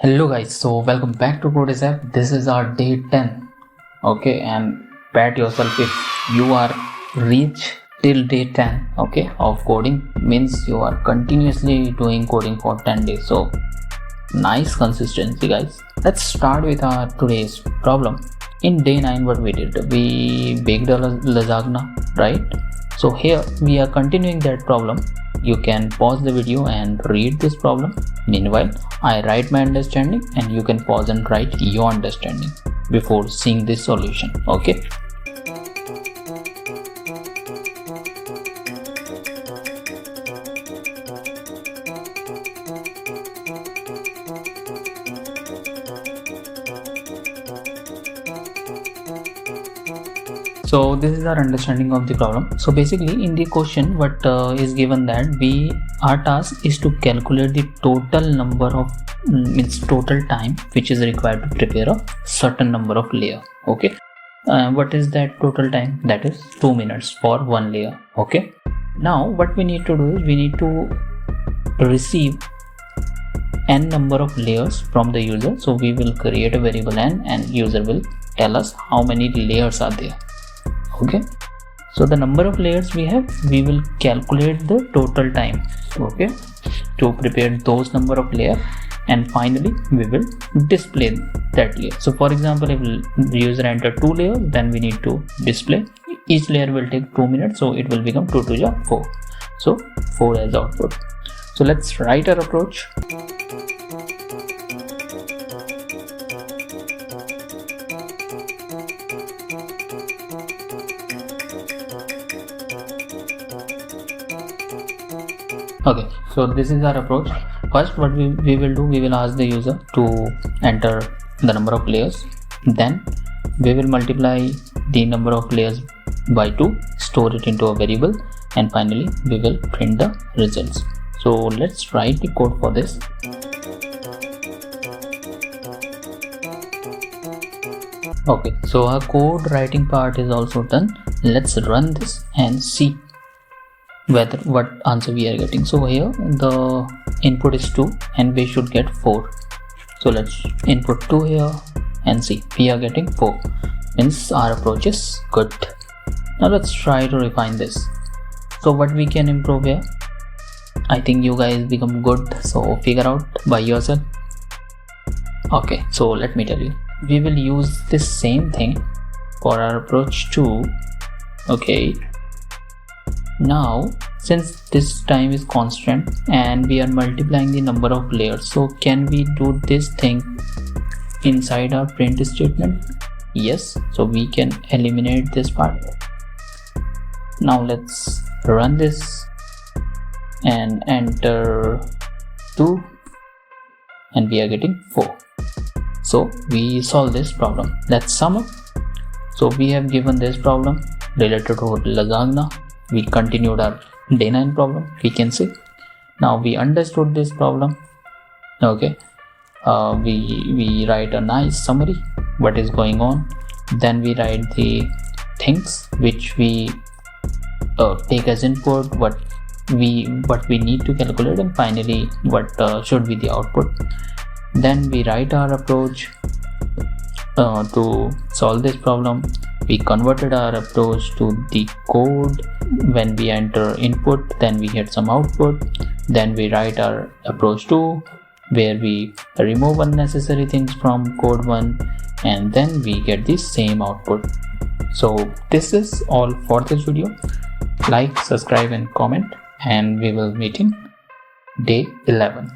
Hello guys, so welcome back to Code app. This is our day 10. Okay, and pat yourself if you are reach till day 10, okay, of coding. Means you are continuously doing coding for 10 days. So nice consistency guys. Let's start with our today's problem. In day 9 what we did, we baked a lasagna, right? So here we are continuing that problem. You can pause the video and read this problem. Meanwhile, I write my understanding and you can pause and write your understanding before seeing this solution. Okay. So this is our understanding of the problem. So basically in the question what is given that our task is to calculate the total number of total time which is required to prepare a certain number of layer. Okay, what is that total time? That is 2 minutes for one layer. Okay, now what we need to do is we need to receive n number of layers from the user. So we will create a variable n and user will tell us how many layers are there. Okay, so the number of layers we have, we will calculate the total time, okay, to prepare those number of layers, and finally we will display that layer. So for example, if the user enter 2 layers, then we need to display each layer will take 2 minutes, so it will become 2 to 4, so 4 as output. So let's write our approach. Okay, so this is our approach. First what we will do, we will ask the user to enter the number of layers, then we will multiply the number of layers by 2, store it into a variable, and finally we will print the results. So let's write the code for this. Okay, so our code writing part is also done. Let's run this and see what answer we are getting. So here the input is 2 and we should get 4. So let's input 2 here and see we are getting 4. Means our approach is good. Now let's try to refine this. So what we can improve here, I think you guys become good, so figure out by yourself. Okay, so let me tell you, we will use this same thing for our approach 2. Okay, now since this time is constant and we are multiplying the number of layers, so can we do this thing inside our print statement? Yes, so we can eliminate this part. Now let's run this and enter 2 and we are getting 4. So we solve this problem. Let's sum up. So we have given this problem related to lasagna. We continued our day 9 problem, we can see. Now we understood this problem. Okay, we write a nice summary what is going on, then we write the things which we take as input, what we need to calculate, and finally what should be the output. Then we write our approach to solve this problem. We converted our approach to the code. When we enter input, then we get some output. Then we write our approach 2 where we remove unnecessary things from code 1, and then we get the same output. So this is all for this video. Like, subscribe and comment, and we will meet in day 11.